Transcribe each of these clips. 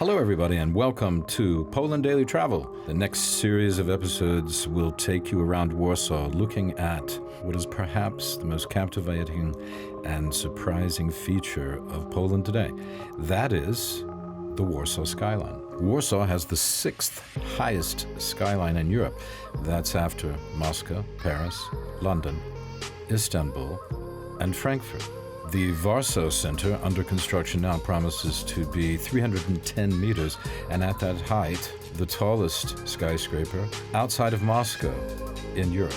Hello, everybody, and welcome to Poland Daily Travel. The next series of episodes will take you around Warsaw, looking at what is perhaps the most captivating and surprising feature of Poland today. That is the Warsaw skyline. Warsaw has the sixth highest skyline in Europe. That's after Moscow, Paris, London, Istanbul, and Frankfurt. The Warsaw Center, under construction now, promises to be 310 meters, and at that height, the tallest skyscraper outside of Moscow in Europe.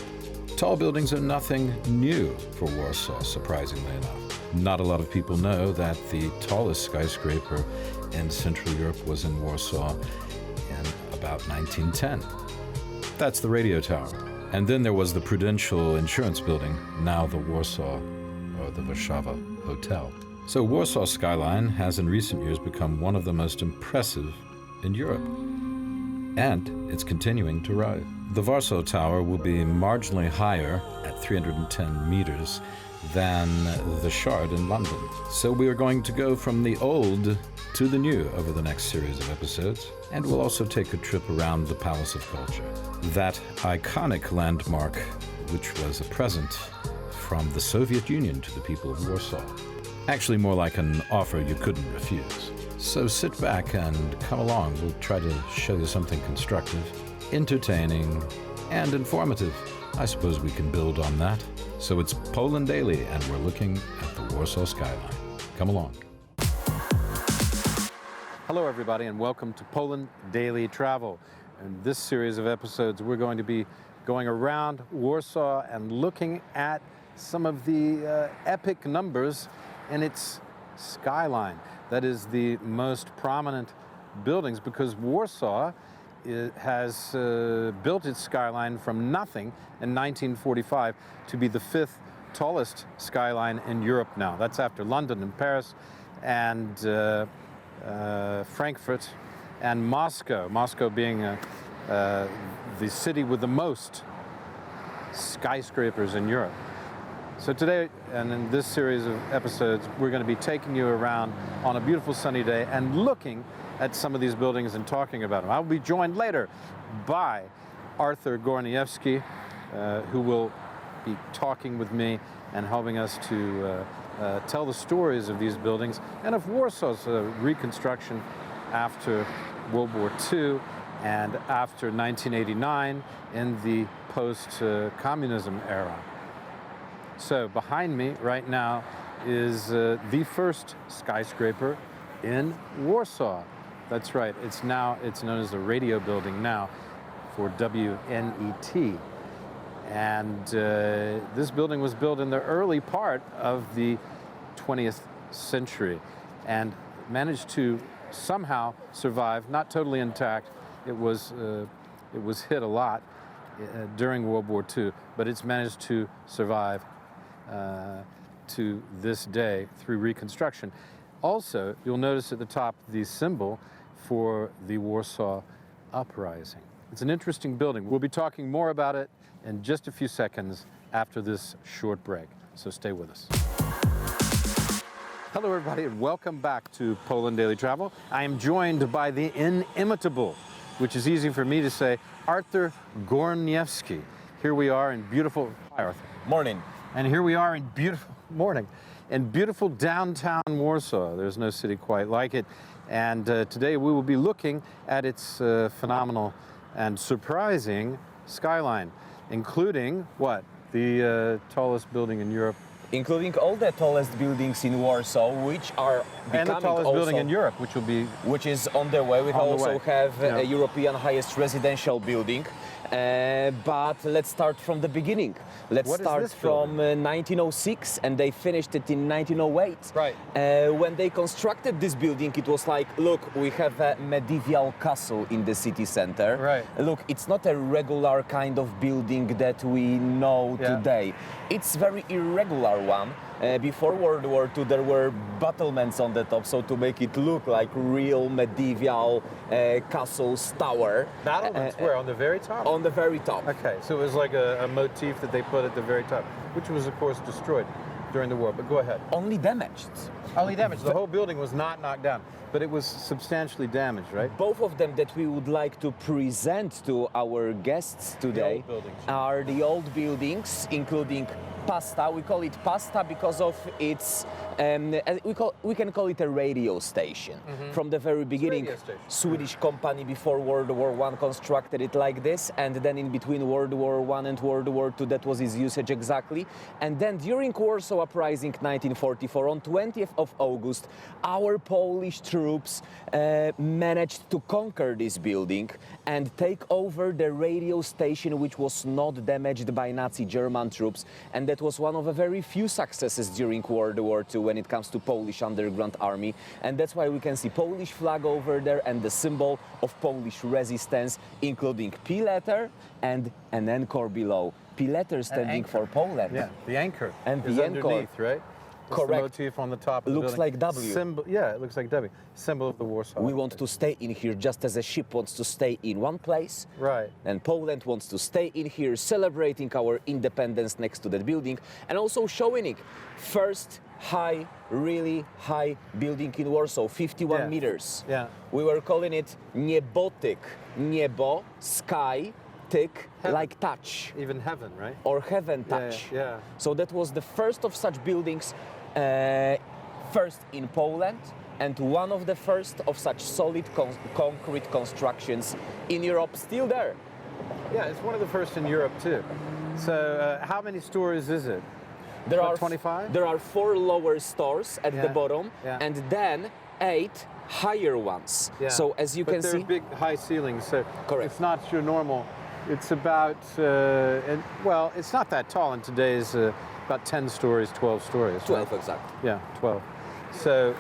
Tall buildings are nothing new for Warsaw, surprisingly enough. Not a lot of people know that the tallest skyscraper in Central Europe was in Warsaw in about 1910. That's the radio tower. And then there was the Prudential Insurance Building, now the Warsaw or the Warszawa Hotel. So Warsaw skyline has in recent years become one of the most impressive in Europe. And it's continuing to rise. The Warsaw Tower will be marginally higher at 310 meters than the Shard in London. So we are going to go from the old to the new over the next series of episodes. And we'll also take a trip around the Palace of Culture, that iconic landmark which was a present from the Soviet Union to the people of Warsaw. Actually, more like an offer you couldn't refuse. So sit back and come along. We'll try to show you something constructive, entertaining, and informative. I suppose we can build on that. So it's Poland Daily, and we're looking at the Warsaw skyline. Come along. Hello, everybody, and welcome to Poland Daily Travel. In this series of episodes, we're going to be going around Warsaw and looking at some of the epic numbers in its skyline. That is the most prominent buildings, because Warsaw has built its skyline from nothing in 1945 to be the fifth tallest skyline in Europe now. That's after London and Paris and Frankfurt and Moscow. Moscow being the city with the most skyscrapers in Europe. So today, and in this series of episodes, we're going to be taking you around on a beautiful sunny day and looking at some of these buildings and talking about them. I'll be joined later by Arthur Gorniewski, who will be talking with me and helping us to tell the stories of these buildings and of Warsaw's reconstruction after World War II and after 1989 in the post-communism era. So behind me right now is the first skyscraper in Warsaw. That's right, it's known as the radio building now for WNET. And this building was built in the early part of the 20th century and managed to somehow survive, not totally intact. It was hit a lot during World War II, but it's managed to survive to this day through reconstruction. Also, you'll notice at the top the symbol for the Warsaw Uprising. It's an interesting building. We'll be talking more about it in just a few seconds after this short break, so stay with us. Hello, everybody, and welcome back to Poland Daily Travel. I am joined by the inimitable, which is easy for me to say, Arthur Gorniewski. Here we are in beautiful... Hi, Arthur. Morning. And here we are in beautiful downtown Warsaw. There's no city quite like it. And today we will be looking at its phenomenal and surprising skyline, including what? The tallest building in Europe. Including all the tallest buildings in Warsaw, which are becoming and the tallest building in Europe, which is on the way. We also have a European highest residential building. But let's start from the beginning. Let's start from 1906, and they finished it in 1908. Right. When they constructed this building, it was like, look, we have a medieval castle in the city center. Right. Look, it's not a regular kind of building that we know today. It's very irregular one. Before World War II, there were battlements on the top, so to make it look like real medieval castle's tower. Battlements where? On the very top? On the very top. Okay, so it was like a motif that they put at the very top, which was, of course, destroyed during the war. But go ahead. Only damaged. Only damaged. The whole building was not knocked down. but it was substantially damaged, right? Both of them that we would like to present to our guests today old buildings. are the old buildings, including Pasta. We call it Pasta because of its, we can call it a radio station. From the very beginning, radio station. Swedish company before World War I constructed it like this, and then in between World War I and World War II, that was its usage exactly. And then during Warsaw Uprising 1944, on 20th of August, our Polish troops managed to conquer this building and take over the radio station, which was not damaged by Nazi German troops. And that was one of the very few successes during World War II when it comes to Polish underground army. And that's why we can see Polish flag over there and the symbol of Polish resistance, including P letter and an anchor below. P letter standing for Poland. Yeah, the anchor And is the anchor. underneath, right? That's Correct. the motif on the top of Looks the building. like W. Symbol, yeah, it looks like W. Symbol of the Warsaw. We want to stay in here just as a ship wants to stay in one place. Right. And Poland wants to stay in here, celebrating our independence next to that building and also showing it. First high, really high building in Warsaw, 51 Yeah. meters. Yeah. We were calling it niebotyk. Niebo, sky, tyk, Heaven. like touch. Even heaven, right? Or heaven Yeah, touch. yeah. So that was the first of such buildings, first in Poland, and one of the first of such solid concrete constructions in Europe, still there. Yeah, it's one of the first in Europe too. So how many stories is it? There About are 25? There are 4 lower stores at the Yeah, bottom, yeah. and then 8 higher ones. Yeah. So as you but can they're see, big high ceilings, so Correct. it's not your normal. It's about, well, it's not that tall in today's, about 10 stories, 12 stories. 12 right? exactly. Yeah, 12. So,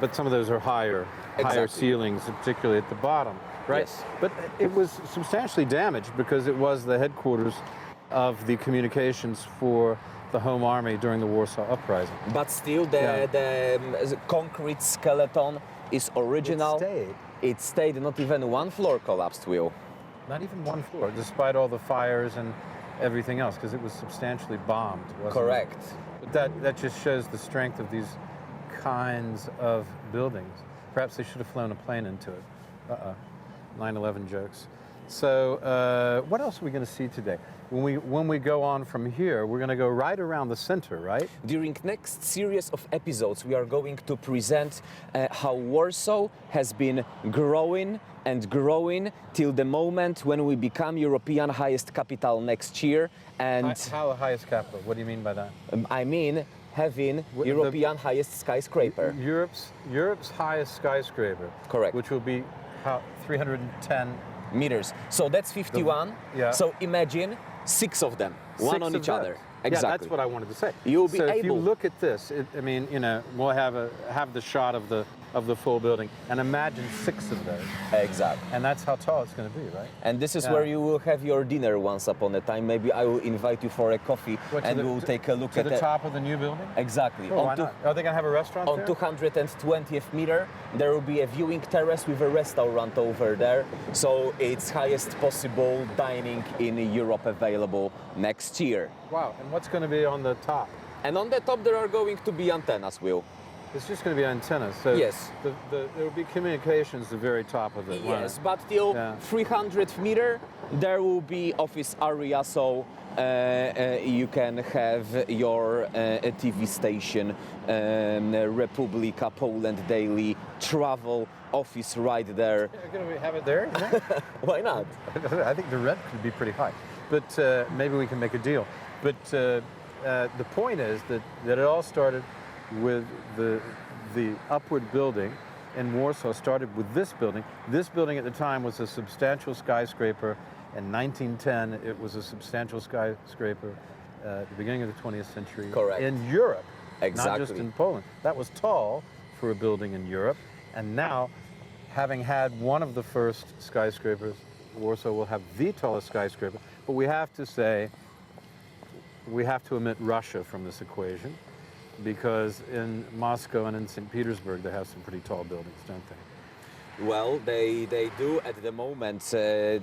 but some of those are higher Exactly. ceilings, particularly at the bottom, right? Yes. But it was substantially damaged because it was the headquarters of the communications for the Home Army during the Warsaw Uprising. But still, the concrete skeleton is original. stayed. It stayed. Not even one floor collapsed, Will. Not even one floor, despite all the fires and everything else, because it was substantially bombed, wasn't Correct. it? But that just shows the strength of these kinds of buildings. Perhaps they should have flown a plane into it. 9/11 jokes. So what else are we going to see today? When we go on from here, we're going to go right around the center, right? During next series of episodes, we are going to present how Warsaw has been growing and growing till the moment when we become European highest capital next year. And How the highest capital? What do you mean by that? I mean having the- European highest skyscraper. Europe's highest skyscraper. Correct. Which will be how 310 Meters. So that's 51. Yeah. So imagine 6 of them, one Six on of each those. other. Yeah, Exactly. that's what I wanted to say. You'll be so if you able- look at this, I mean, you know, we'll have the shot of the full building, and imagine 6 of those, Exactly. and that's how tall it's going to be, right? And this is Yeah. where you will have your dinner once upon a time. Maybe I will invite you for a coffee What, to and the- we'll take a look To at the top of the new building? Exactly. Oh, why On, two- not? Are they going to have a restaurant on there? 220th meter, there will be a viewing terrace with a restaurant over there. So it's highest possible dining in Europe available next year. Wow, and what's going to be on the top? And on the top there are going to be antennas, Will. It's just going to be antennas. So Yes. there will be communications at the very top of it. won't Yes, it? but till Yeah. 300th meter, there will be office area, so you can have your TV station, Republika Poland Daily Travel office right there. You're going to have it there? isn't it? Why not? I think the rent could be pretty high, but maybe we can make a deal. But the point is that it all started with the upward building in Warsaw started with this building. This building at the time was a substantial skyscraper. In 1910, it was a substantial skyscraper at the beginning of the 20th century. Correct. In Europe, not Exactly. just in Poland. That was tall for a building in Europe. And now, having had one of the first skyscrapers, Warsaw will have the tallest skyscraper. But we have to say, we have to omit Russia from this equation, because in Moscow and in St. Petersburg, they have some pretty tall buildings, don't they? Well, they do at the moment.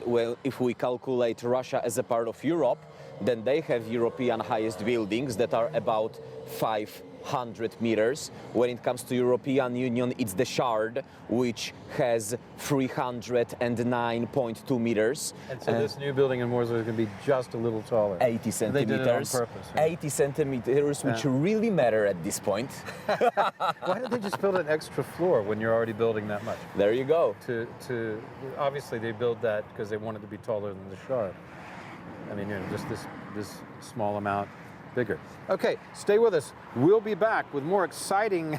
Well, if we calculate Russia as a part of Europe, then they have European highest buildings that are about 5 100 meters. When it comes to European Union, it's the Shard, which has 309.2 meters. And so this new building in Warsaw is going to be just a little taller. 80 They did it on centimeters. purpose. Yeah. 80 centimeters, which really matter at this point. Why did they just build an extra floor when you're already building that much? There you go. To obviously they built that because they wanted to be taller than the Shard. I mean, just this small amount bigger. Okay, stay with us. We'll be back with more exciting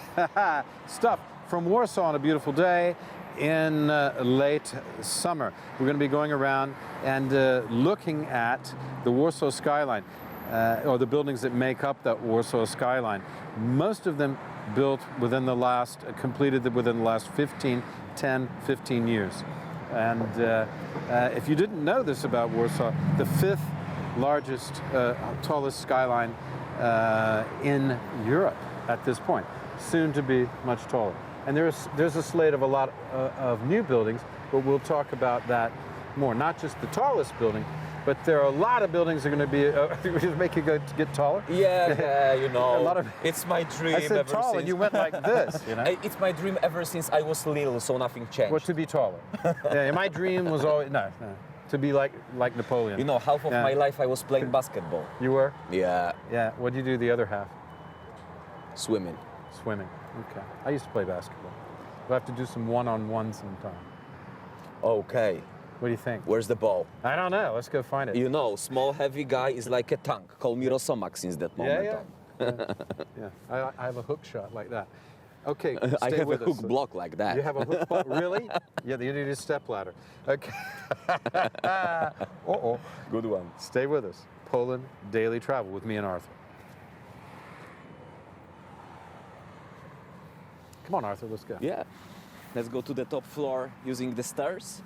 stuff from Warsaw on a beautiful day in late summer. We're going to be going around and looking at the Warsaw skyline, or the buildings that make up that Warsaw skyline. Most of them built completed within the last 10, 15 years. And if you didn't know this about Warsaw, the fifth largest, tallest skyline in Europe at this point, soon to be much taller. And there's a slate of a lot of new buildings, but we'll talk about that more. Not just the tallest building, but there are a lot of buildings that are going to be make you get taller. Yeah, you know, A lot of- it's my dream. I said ever tall, since. and you went like this. You know, It's my dream ever since I was little, so nothing changed. well, to be taller. Yeah, my dream was always to be like Napoleon. You know, half of Yeah. my life I was playing basketball. You were? Yeah, Yeah. What do you do the other half? swimming. Swimming. Okay. I used to play basketball. We'll have to do some one-on-one sometime. Okay, What do you think? where's the ball? I don't know. Let's go find it. You know, small heavy guy is like a tank. Call me Rosomak since that moment yeah. on. Yeah. I have a hook shot like that. Okay. I stay have a with hook us. block like that. You have a hook block? Really? Yeah. You need a step ladder. Okay. Uh-oh. Good one. Stay with us. Poland Daily Travel with me and Arthur. Come on, Arthur. Let's go. Yeah. Let's go to the top floor using the stairs.